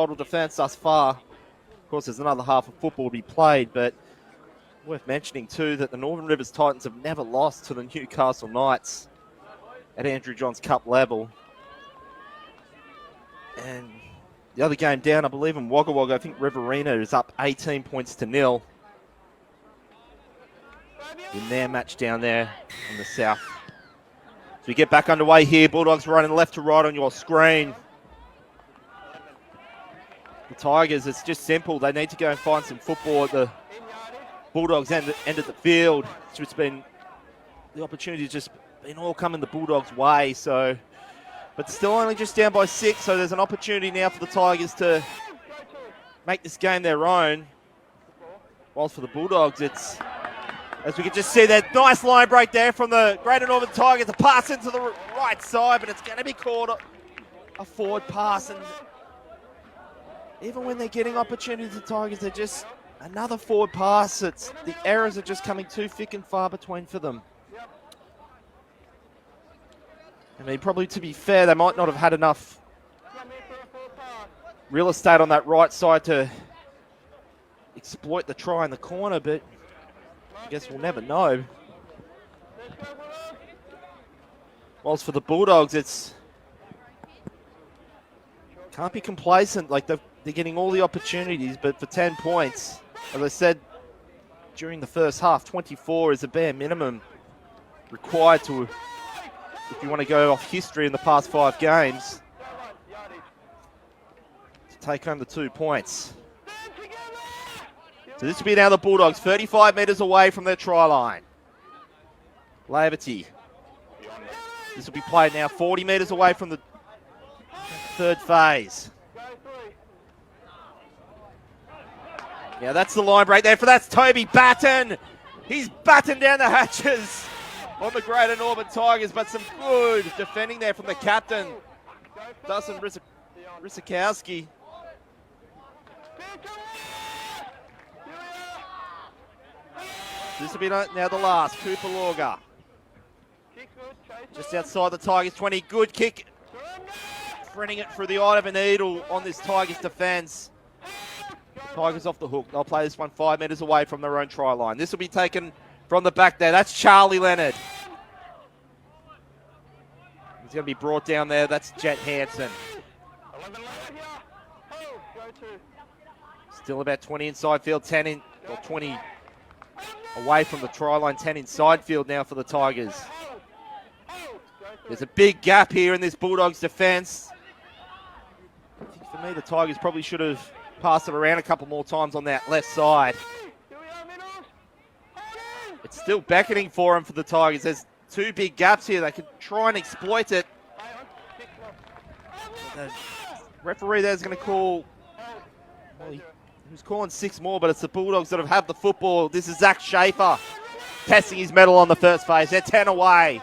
defence thus far. Of course, there's another half of football to be played, but worth mentioning too that the Northern Rivers Titans have never lost to the Newcastle Knights at Andrew Johns Cup level. And the other game down, I believe in Wagga Wagga, I think Riverina is up 18 points to 0 in their match down there in the south. So we get back underway here. Bulldogs running left to right on your screen. The Tigers, it's just simple. They need to go and find some football at the Bulldogs end of the field. It's just been, the opportunity has just been all coming the Bulldogs' way. So, but still only just down by 6. So there's an opportunity now for the Tigers to make this game their own. Whilst for the Bulldogs, it's, as we can just see that nice line break there from the Greater Northern Tigers. A pass into the right side, but it's going to be called a forward pass. And even when they're getting opportunities, the Tigers, they're just another forward pass. It's, the errors are just coming too thick and far between for them. I mean, probably to be fair, they might not have had enough real estate on that right side to exploit the try in the corner, but I guess we'll never know. Whilst for the Bulldogs, it's can't be complacent. Like they're getting all the opportunities, but for 10 points, as I said during the first half, 24 is the bare minimum required to, if you want to go off history in the past 5 games, to take home the 2 points. So this will be now the Bulldogs 35 metres away from their try line. Laverty. This will be played now 40 metres away from the third phase. Now that's the line break there for that's Toby Batten. He's battened down the hatches on the Greater Northern Tigers, but some good defending there from the captain, Dustin Rysakowski. This will be now the last. Cooper Lorga. Just outside the Tigers 20. Good kick. Threading it through the eye of a needle on this Tigers defence. Tigers off the hook. They'll play this one 5 metres away from their own try line. This will be taken from the back there. That's Charlie Leonard. He's going to be brought down there. That's Jet Hansen. Still about 20 inside field, 10 in, or 20 away from the try line, 10 inside field now for the Tigers. There's a big gap here in this Bulldogs defence. I think for me, the Tigers probably should have passed it around a couple more times on that left side. It's still beckoning for him for the Tigers. There's 2 big gaps here. They can try and exploit it. The referee there's going to call, well, he was calling 6 more, but it's the Bulldogs that have the football. This is Zach Schaefer testing his mettle on the first phase. They're 10 away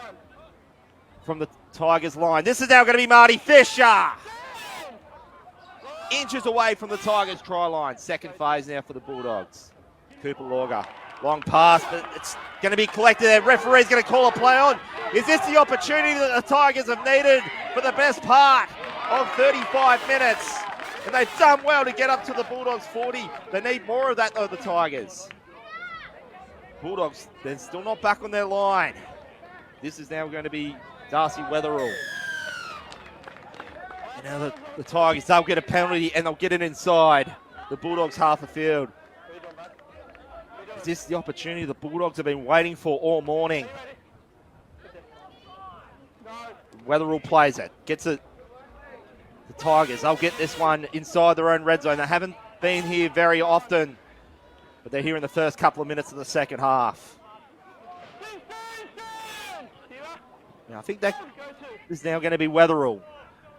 from the Tigers line. This is now going to be Marty Fisher. Inches away from the Tigers try line. Second phase now for the Bulldogs. Cooper Lorga. Long pass, but it's going to be collected there. Referee's going to call a play on. Is this the opportunity that the Tigers have needed for the best part of 35 minutes? And they've done well to get up to the Bulldogs 40. They need more of that though, the Tigers. Bulldogs, they're still not back on their line. This is now going to be Darcy Weatherall. And now the Tigers, they'll get a penalty and they'll get it inside the Bulldogs half a field. Is this the opportunity the Bulldogs have been waiting for all morning? Weatherall plays it, gets it. The Tigers, they'll get this one inside their own red zone. They haven't been here very often, but they're here in the first couple of minutes of the second half. Now I think that is now going to be Weatherall.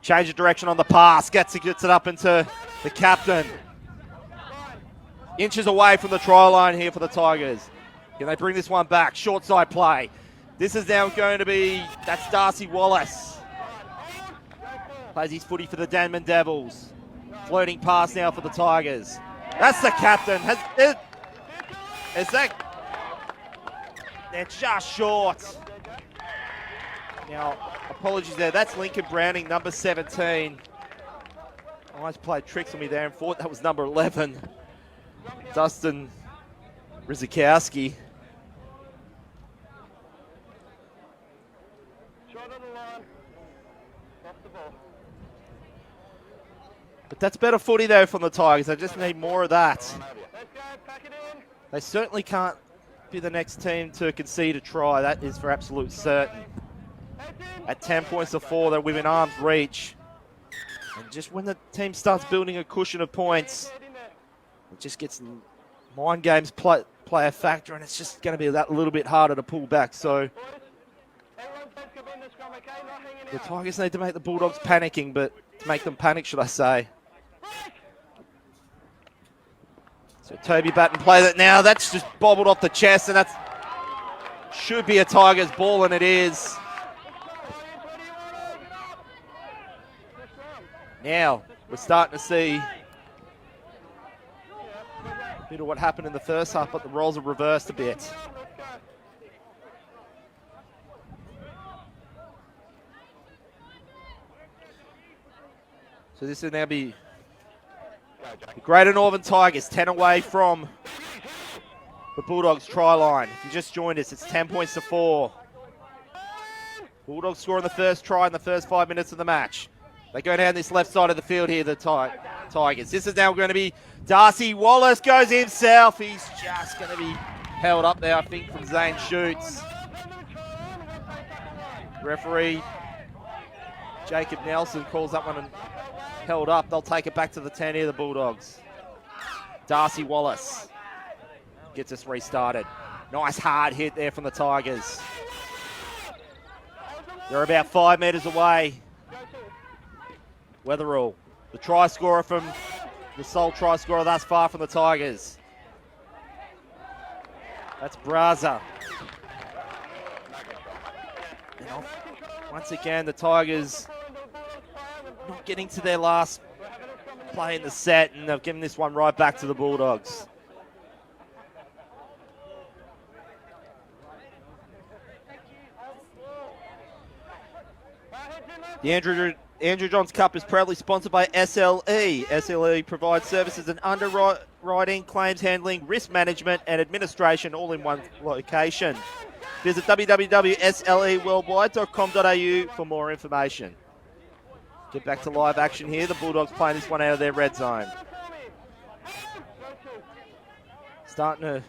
Change of direction on the pass, gets it up into the captain. Inches away from the try line here for the Tigers. Can they bring this one back? Short side play. This is now going to be, that's Darcy Wallace. Plays his footy for the Denman Devils. Floating pass now for the Tigers. That's the captain. They're just short. Now, apologies there. That's Lincoln Browning, number 17. Nice play, tricks on me there and thought that was number 11, Dustin Rizikowski. But that's better footy though from the Tigers. They just need more of that. They certainly can't be the next team to concede a try. That is for absolute certain. At 10 points to 4, they're within arm's reach. And just when the team starts building a cushion of points, it just gets mind games play a factor, and it's just going to be that little bit harder to pull back. So the Tigers need to make the Bulldogs panicking, but to make them panic, should I say. So Toby Batten play that now. That's just bobbled off the chest, and that should be a Tigers ball, and it is. Now we're starting to see a bit of what happened in the first half, but the roles are reversed a bit. So this will now be the Greater Northern Tigers, 10 away from the Bulldogs try line. If you just joined us, it's 10 points to 4. Bulldogs scoring the first try in the first 5 minutes of the match. They go down this left side of the field here, the Tigers. This is now going to be Darcy Wallace goes himself. He's just going to be held up there, I think, from Zane Shoots. Referee Jacob Nelson calls that one and held up. They'll take it back to the 10 here, the Bulldogs. Darcy Wallace gets us restarted. Nice hard hit there from the Tigers. They're about 5 metres away. Weatherall, the try scorer from the sole try scorer thus far from the Tigers. That's Braza. Once again, the Tigers not getting to their last play in the set, and they've given this one right back to the Bulldogs. The Andrew Johns Cup is proudly sponsored by SLE. SLE provides services in underwriting, claims handling, risk management, and administration all in one location. Visit www.sleworldwide.com.au for more information. Get back to live action here. The Bulldogs playing this one out of their red zone. Starting to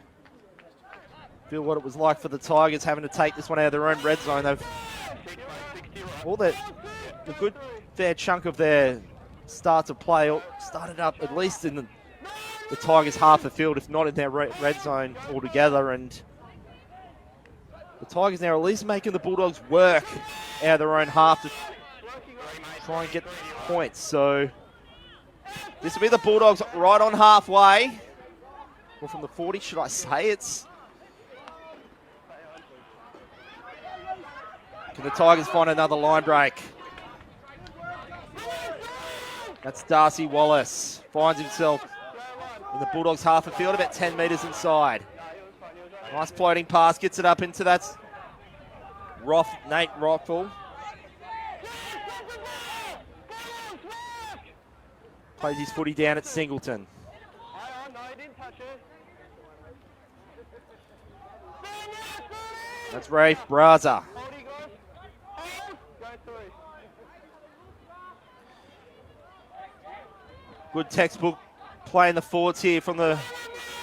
feel what it was like for the Tigers having to take this one out of their own red zone. They've a good fair chunk of their starts of play started up at least in the Tigers' half of field, if not in their red zone altogether. And the Tigers now at least making the Bulldogs work out of their own half to try and get points. So this will be the Bulldogs right on halfway. Or from the 40, should I say. Can the Tigers find another line break? That's Darcy Wallace. Finds himself in the Bulldogs' half a field, about 10 metres inside. Nice floating pass, gets it up into that Nate Rockful. Plays his footy down at Singleton. That's Rafe Braza. Good textbook playing the forwards here from the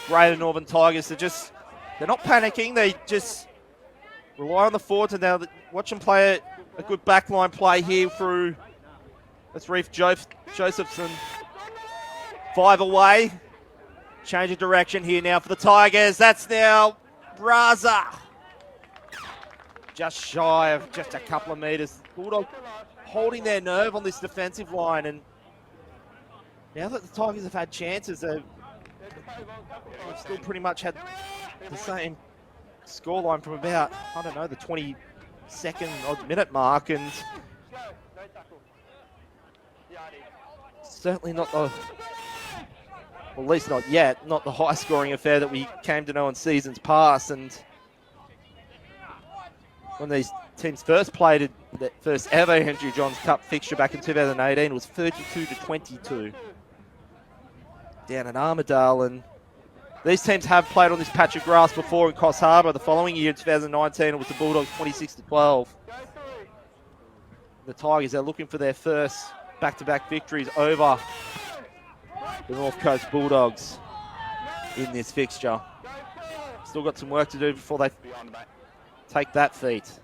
Greater Northern Tigers. They're not panicking. They just rely on the forwards, and now watch them play a good backline play here through. That's Reef Josephson. 5 away. Change of direction here now for the Tigers. That's now Braza. Just shy of just a couple of metres. Bulldogs holding their nerve on this defensive line, and now that the Tigers have had chances, they've still pretty much had the same scoreline from about, I don't know, the 22nd odd minute mark, and certainly not the, well, at least not yet, not the high scoring affair that we came to know in seasons past. And when these teams first played in the first ever Andrew Johns Cup fixture back in 2018, it was 32-22 down in Armidale. And these teams have played on this patch of grass before in Coffs Harbour. The following year, in 2019, it was the Bulldogs 26-12. The Tigers are looking for their first back-to-back victories over the North Coast Bulldogs in this fixture. Still got some work to do before they take that feat.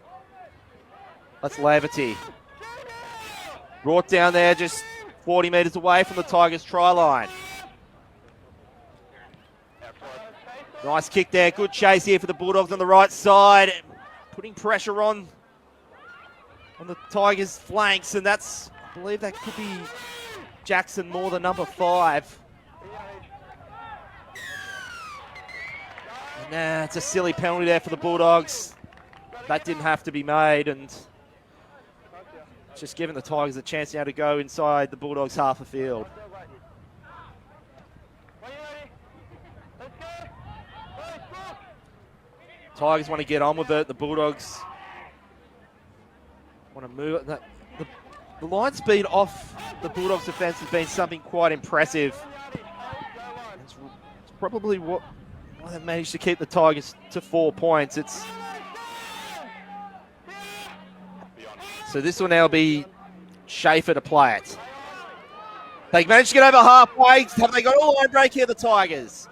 That's Laverty. Brought down there just 40 metres away from the Tigers' try line. Nice kick there. Good chase here for the Bulldogs on the right side. Putting pressure on the Tigers' flanks, and that's, I believe that could be Jackson Moore, the number 5. And it's a silly penalty there for the Bulldogs. That didn't have to be made, and just giving the Tigers a chance now to go inside the Bulldogs' half a field. Tigers want to get on with it. The Bulldogs want to move it. The line speed off the Bulldogs' defence has been something quite impressive. It's probably what they've managed to keep the Tigers to 4 points. So this will now be Schaefer to play it. They managed to get over halfway. Have they got a line break here, the Tigers?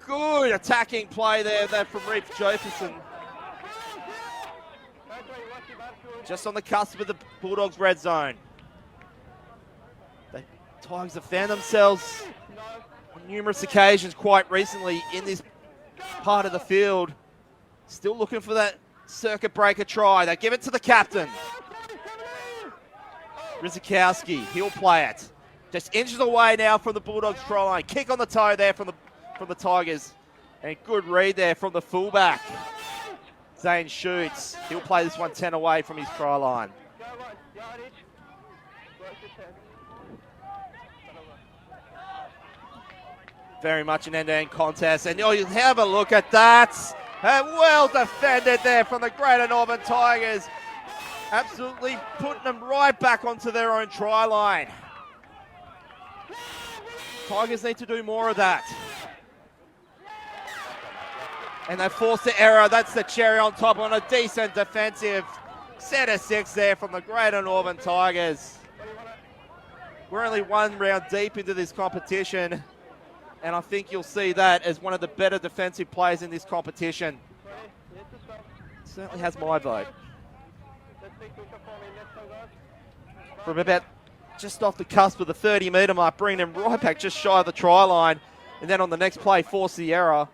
Good attacking play there from Reef Jefferson. Just on the cusp of the Bulldogs' red zone. The Tigers have found themselves on numerous occasions quite recently in this part of the field. Still looking for that circuit breaker try. They give it to the captain. Rizikowski, he'll play it. Just inches away now from the Bulldogs' try line. Kick on the toe there from the Tigers. And good read there from the fullback. Zane shoots. He'll play this one 10 away from his try line. Very much an end-to-end contest. And you have a look at that. Well defended there from the Greater Northern Tigers. Absolutely putting them right back onto their own try line. Tigers need to do more of that. And they forced the error. That's the cherry on top on a decent defensive set of 6 there from the Greater Northern Tigers. We're only one round deep into this competition, and I think you'll see that as one of the better defensive players in this competition. Certainly has my vote. From about just off the cusp of the 30-metre mark, bringing him right back just shy of the try line, and then on the next play, force the error.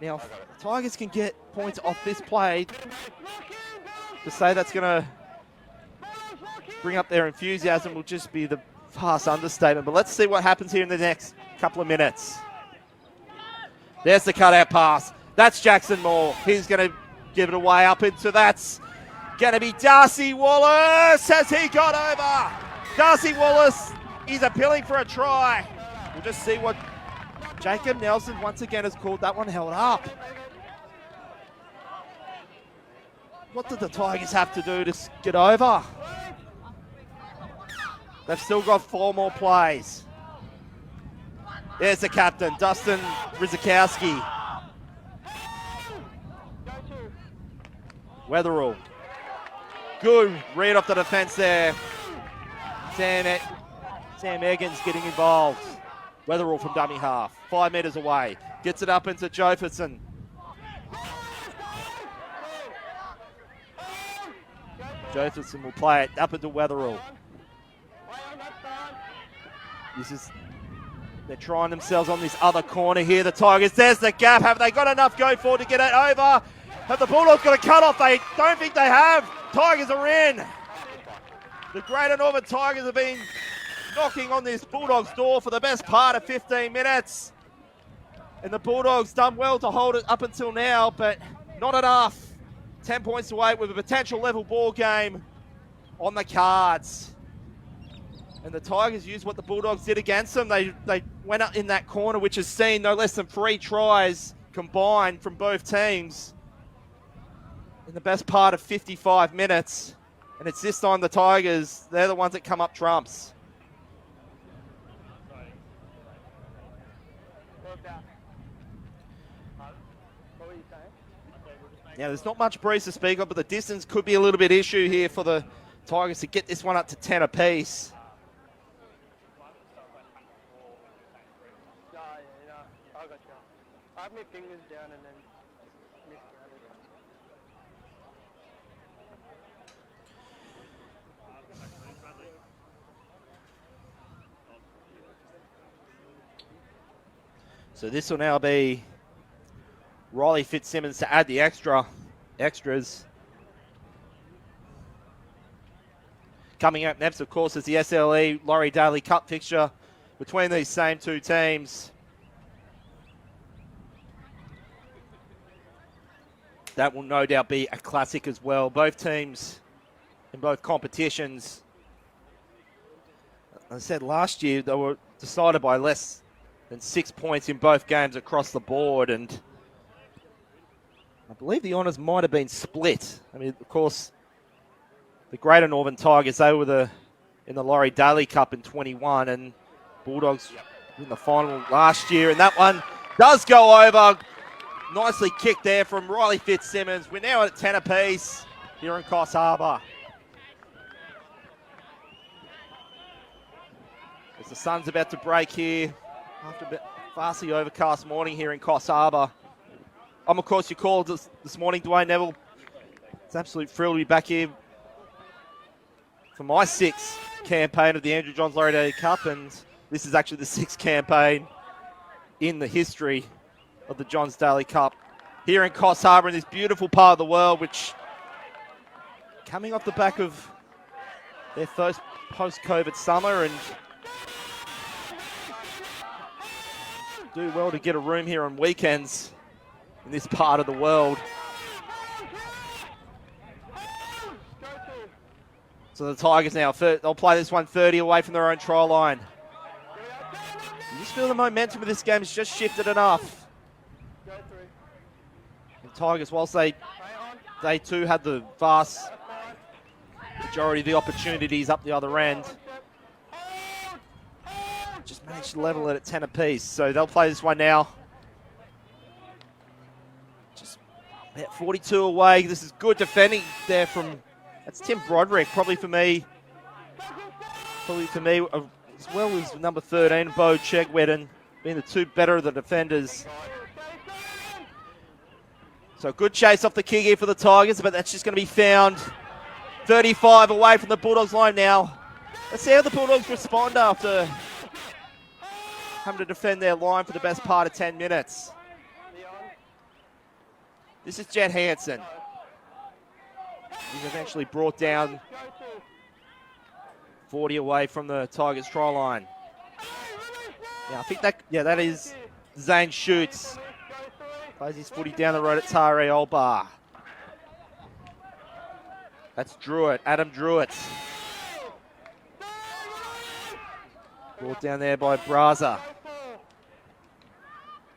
Now, if the Tigers can get points off this play, to say that's going to bring up their enthusiasm will just be the vast understatement. But let's see what happens here in the next couple of minutes. There's the cutout pass. That's Jackson Moore. He's going to give it away up into that's going to be Darcy Wallace. Has he got over? Darcy Wallace is appealing for a try. We'll just see what Jacob Nelson once again has called that one held up. What did the Tigers have to do to get over? They've still got 4 more plays. There's the captain, Dustin Rizikowski. Weatherall. Good read off the defence there. Sam Eggins getting involved. Weatherall from dummy half, 5 metres away. Gets it up into Jefferson. Jefferson will play it up into Weatherall. They're trying themselves on this other corner here. The Tigers, there's the gap. Have they got enough go forward to get it over? Have the Bulldogs got a cut off? They don't think they have. Tigers are in. The Greater Northern Tigers have been knocking on this Bulldogs door for the best part of 15 minutes. And the Bulldogs done well to hold it up until now, but not enough. 10 points away with a potential level ball game on the cards. And the Tigers used what the Bulldogs did against them. They went up in that corner, which has seen no less than 3 tries combined from both teams. in the best part of 55 minutes. And it's this time the Tigers, they're the ones that come up trumps. Now, there's not much breeze to speak of, but the distance could be a little bit issue here for the Tigers to get this one up to 10 apiece. I have my fingers down and then miss So this will now be Riley Fitzsimmons to add the extras. Coming up next, of course, is the SLE Laurie Daly Cup fixture between these same two teams. That will no doubt be a classic as well. Both teams in both competitions. As I said last year, they were decided by less than 6 points in both games across the board, and I believe the honours might have been split. I mean, of course, the Greater Northern Tigers, they were in the Laurie Daly Cup in 21, and Bulldogs in the final last year, and that one does go over. Nicely kicked there from Riley Fitzsimmons. We're now at 10 apiece here in Coffs Harbour. As the sun's about to break here after a bit vastly overcast morning here in Coffs Harbour. I'm, of course, your call this morning, Dwayne Neville. It's an absolute thrill to be back here for my sixth campaign of the Andrew Johns Laurie Daly Cup, and this is actually the sixth campaign in the history of the Johns Daly Cup here in Coffs Harbour in this beautiful part of the world, which coming off the back of their first post-COVID summer, and do well to get a room here on weekends in this part of the world. So the Tigers now, they'll play this one 30 away from their own try line. You just feel the momentum of this game has just shifted enough. And Tigers, whilst they too had the vast majority of the opportunities up the other end, just managed to level it at 10 apiece. So they'll play this one now. Just about 42 away. This is good defending there from, that's Tim Broderick, probably for me, as well as number 13, Bo Chegwedden, being the two better of the defenders. So good chase off the kick here for the Tigers, but that's just going to be found 35 away from the Bulldogs line now. Let's see how the Bulldogs respond after having to defend their line for the best part of 10 minutes. This is Jet Hansen. He's eventually brought down 40 away from the Tigers try line. Yeah, I think that is Zane Schutz. Plays his footy down the road at Tari Olbar. That's Druitt, Adam Druitt. Brought down there by Braza.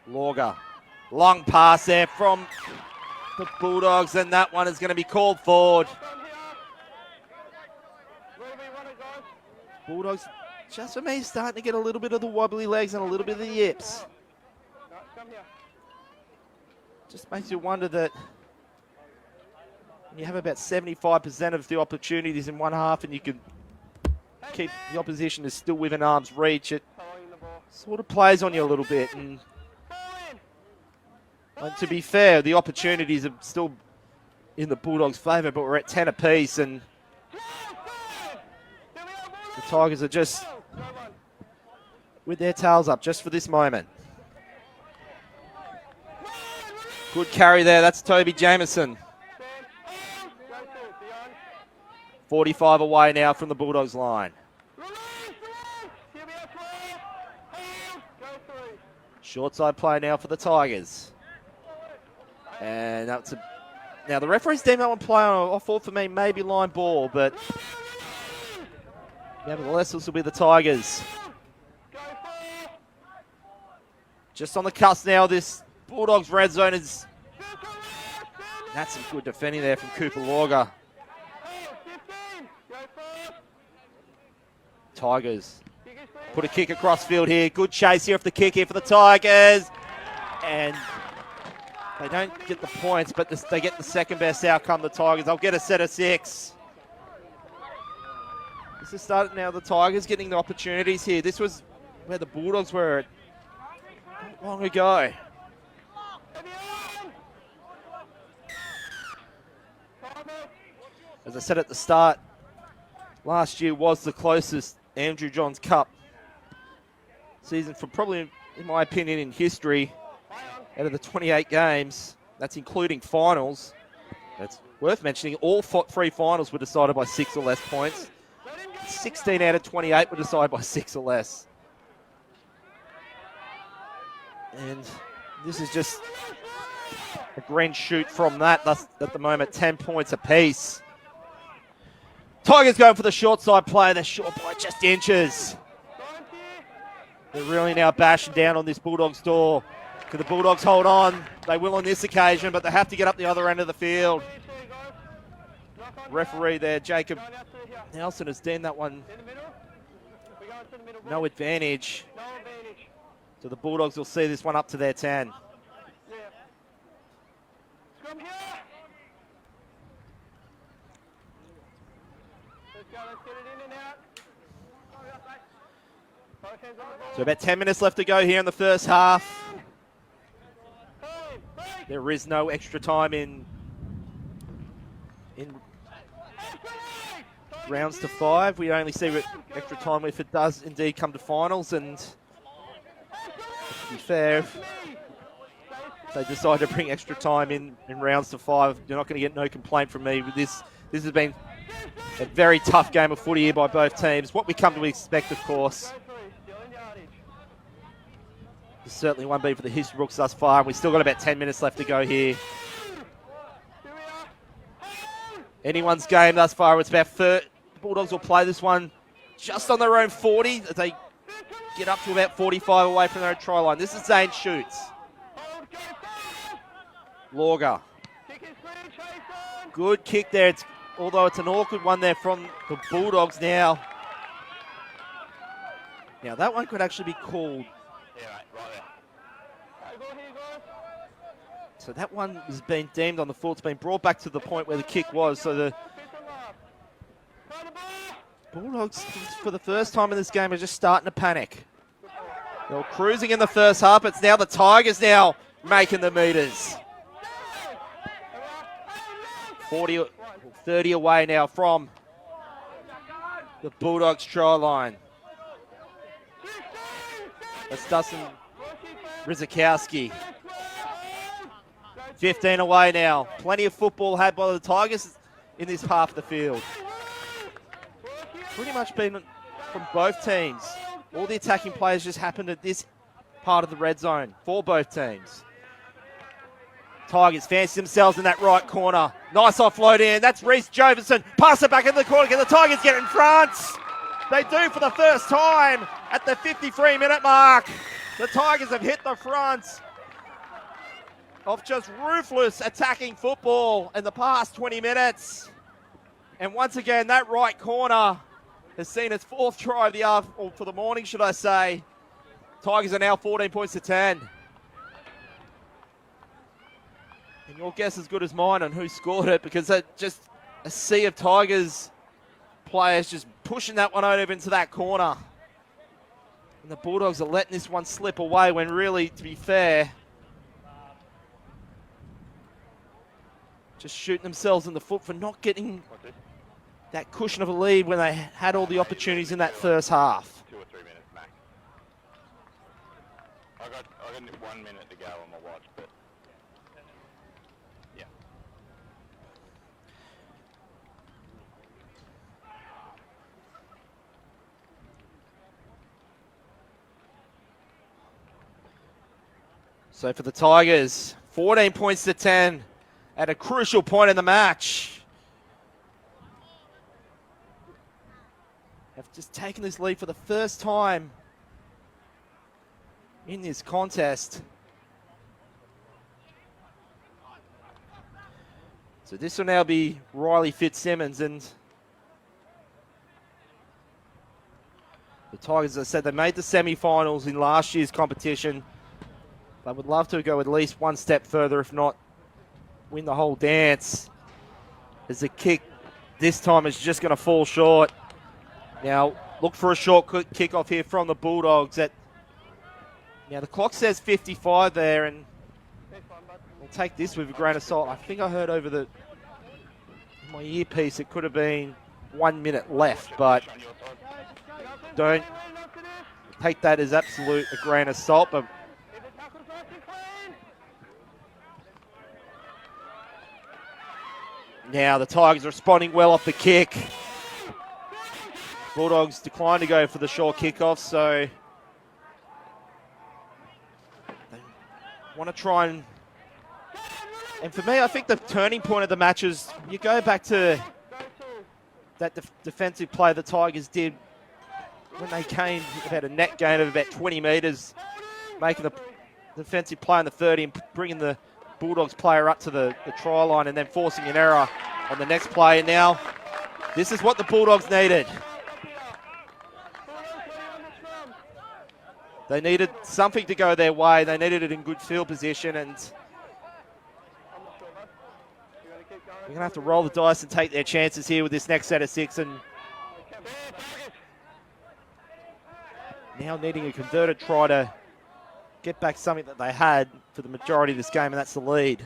Lauger. Long pass there from the Bulldogs, and that one is going to be called forward. Bulldogs, just for me, starting to get a little bit of the wobbly legs and a little bit of the yips. Just makes you wonder that when you have about 75% of the opportunities in one half and you can keep the opposition is still within arm's reach, it sort of plays on you a little bit. And to be fair, the opportunities are still in the Bulldogs' favour, but we're at 10 apiece, and the Tigers are just with their tails up just for this moment. Good carry there, that's Toby Jameson. 45 away now from the Bulldogs line. Short side play now for the Tigers. And now the referee's deemed that one play on. I thought for me maybe line ball, but nevertheless this will be the Tigers. Just on the cusp now, this Bulldogs red zone is That's some good defending there from Cooper Lorga. Tigers put a kick across field here. Good chase here off the kick here for the Tigers. And they don't get the points, but they get the second best outcome, the Tigers. They'll get a set of 6. This is starting now, the Tigers getting the opportunities here. This was where the Bulldogs were not long ago. As I said at the start, last year was the closest Andrew Johns Cup season for probably, in my opinion, in history. Out of the 28 games, that's including finals. That's worth mentioning. All 3 finals were decided by 6 or less points. 16 out of 28 were decided by 6 or less. And this is just a green shoot from that. That's at the moment 10 points apiece. Tigers going for the short side play. They're short by just inches. They're really now bashing down on this Bulldogs door. Can the Bulldogs hold on? They will on this occasion, but they have to get up the other end of the field. Referee there, Jacob Nelson, has deemed that one no advantage. So the Bulldogs will see this one up to their 10. So about 10 minutes left to go here in the first half. There is no extra time in rounds to 5. We only see extra time if it does indeed come to finals. And to be fair, if they decide to bring extra time in rounds to 5, you're not going to get no complaint from me with this. This has been a very tough game of footy here by both teams. What we come to expect, of course. This certainly won't be for the Hisbrooks thus far. And we've still got about 10 minutes left to go here. Anyone's game thus far. It's about the Bulldogs will play this one just on their own 40 as they get up to about 45 away from their own try line. This is Zane shoots. Lorga. Good kick there. Although it's an awkward one there from the Bulldogs now. Now that one could actually be called. So that one has been deemed on the full. It's been brought back to the point where the kick was. So the Bulldogs, for the first time in this game, are just starting to panic. They were cruising in the first half. It's now the Tigers now making the meters. 30 away now from the Bulldogs try line. That's Dustin Rizikowski. 15 away now. Plenty of football had by the Tigers in this half of the field. Pretty much been from both teams. All the attacking players just happened at this part of the red zone for both teams. Tigers fancy themselves in that right corner. Nice offload in. That's Reece Jovison. Pass it back in the corner. Can the Tigers get in front? They do for the first time at the 53-minute mark. The Tigers have hit the front of just ruthless attacking football in the past 20 minutes. And once again, that right corner has seen its 4th try of the or for the morning, should I say. Tigers are now 14 points to 10. And your guess is as good as mine on who scored it, because that just a sea of Tigers players just pushing that one over into that corner. And the Bulldogs are letting this one slip away when really, to be fair, just shooting themselves in the foot for not getting that cushion of a lead when they had all the opportunities in that first half. 2 or 3 minutes max. I got 1 minute to go on my watch, but yeah. So for the Tigers, 14 points to 10 at a crucial point in the match. Have just taken this lead for the first time in this contest. So this will now be Riley Fitzsimmons, and the Tigers, as I said, they made the semi-finals in last year's competition. They would love to go at least one step further, if not win the whole dance. As the kick this time is just going to fall short. Now, look for a short kickoff here from the Bulldogs. Now, the clock says 55 there, and I'll take this with a grain of salt. I think I heard over my earpiece it could have been 1 minute left, but don't take that as absolute a grain of salt. But now the Tigers are responding well off the kick. Bulldogs declined to go for the short kickoff, so they want to try and for me, I think the turning point of the match is you go back to that defensive play the Tigers did when they came about a net gain of about 20 metres, making the defensive play in the 30 and bringing the Bulldogs player up to the try line and then forcing an error on the next play. And now this is what the Bulldogs needed. They needed something to go their way. They needed it in good field position, and we're going to have to roll the dice and take their chances here with this next set of 6. And now needing a converted try to get back something that they had for the majority of this game, and that's the lead.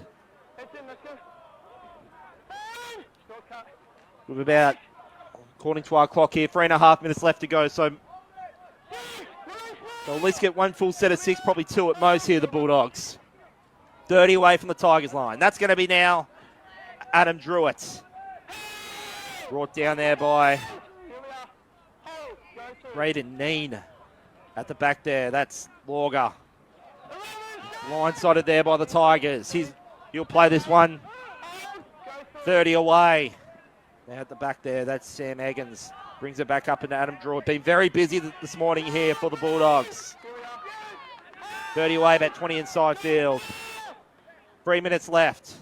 With about, according to our clock here, 3.5 minutes left to go. So they'll at least get one full set of 6, probably 2 at most here, the Bulldogs. 30 away from the Tigers line. That's going to be now Adam Druitt. Brought down there by Braden Neen at the back there. That's Lauger. Blindsided there by the Tigers. He'll play this one. 30 away. Now at the back there, that's Sam Eggins. Brings it back up into Adam Druitt. Been very busy this morning here for the Bulldogs. 30 away, about 20 inside field. 3 minutes left.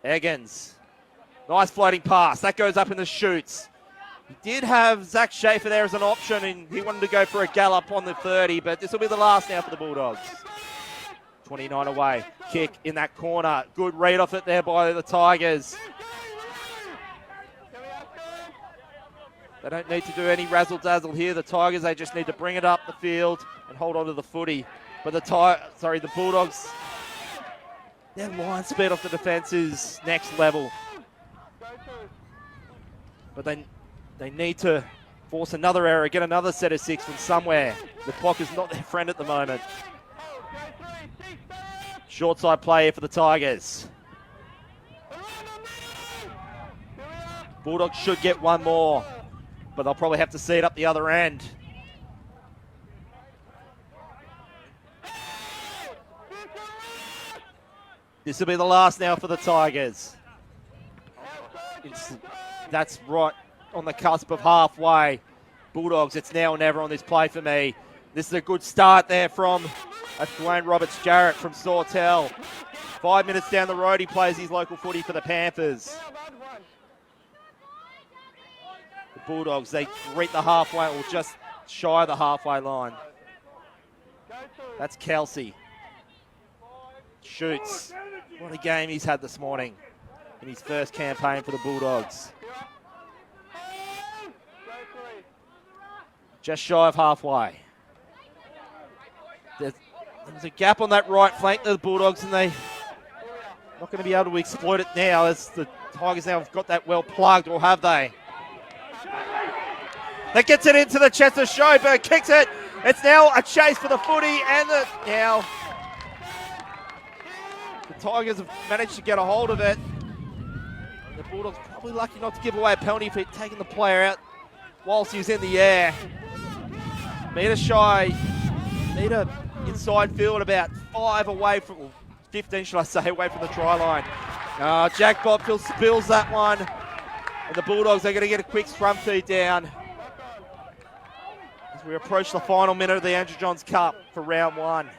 Eggins. Nice floating pass. That goes up in the shoots. He did have Zach Schaefer there as an option, and he wanted to go for a gallop on the 30, but this will be the last now for the Bulldogs. 29 away. Kick in that corner. Good read off it there by the Tigers. They don't need to do any razzle-dazzle here. The Tigers, they just need to bring it up the field and hold on to the footy. But the Bulldogs, their line speed off the defence is next level. But they need to force another error, get another set of 6 from somewhere. The clock is not their friend at the moment. Short side play here for the Tigers. Bulldogs should get one more, but they'll probably have to see it up the other end. This will be the last now for the Tigers. That's right on the cusp of halfway. Bulldogs, it's now or never on this play for me. This is a good start there from Dwayne Roberts-Jarrett from Sawtell. 5 minutes down the road, he plays his local footy for the Panthers. The Bulldogs, they greet the halfway, or just shy of the halfway line. That's Kelsey. Shoots. What a game he's had this morning in his first campaign for the Bulldogs. Just shy of halfway. There's a gap on that right flank of the Bulldogs, and they're not going to be able to exploit it now as the Tigers now have got that well plugged, or have they? That gets it into the chest of Schoberg, kicks it. It's now a chase for the footy, and now the Tigers have managed to get a hold of it. The Bulldogs probably lucky not to give away a penalty for taking the player out whilst he was in the air. Metre inside field, about 5 away from, 15 should I say, away from the try line. Jack Bobfield spills that one, and the Bulldogs are going to get a quick scrum feed down as we approach the final minute of the Andrew Johns Cup for round 1.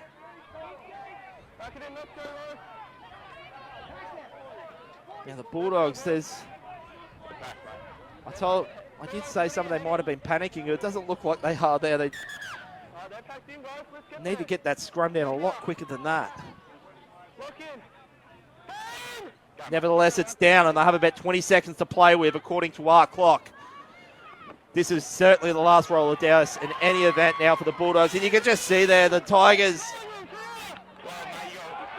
Yeah, the Bulldogs, I did say some of them might have been panicking. It doesn't look like they are there. They They're packed in, guys. Let's get need to get that scrum down a lot quicker than that. Lock in. Nevertheless, it's down, and they have about 20 seconds to play with, according to our clock. This is certainly the last roll of dice in any event now for the Bulldogs. And you can just see there, the Tigers,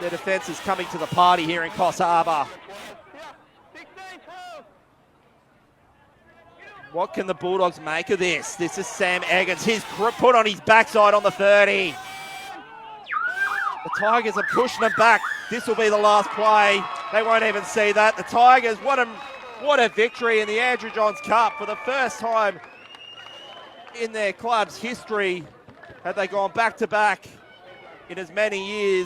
their defence is coming to the party here in Coffs Harbour. 16, 12. What can the Bulldogs make of this? This is Sam Eggins. He's put on his backside on the 30. The Tigers are pushing them back. This will be the last play. They won't even see that. The Tigers, what a victory in the Andrew Johns Cup for the first time in their club's history. Had they gone back to back in as many years.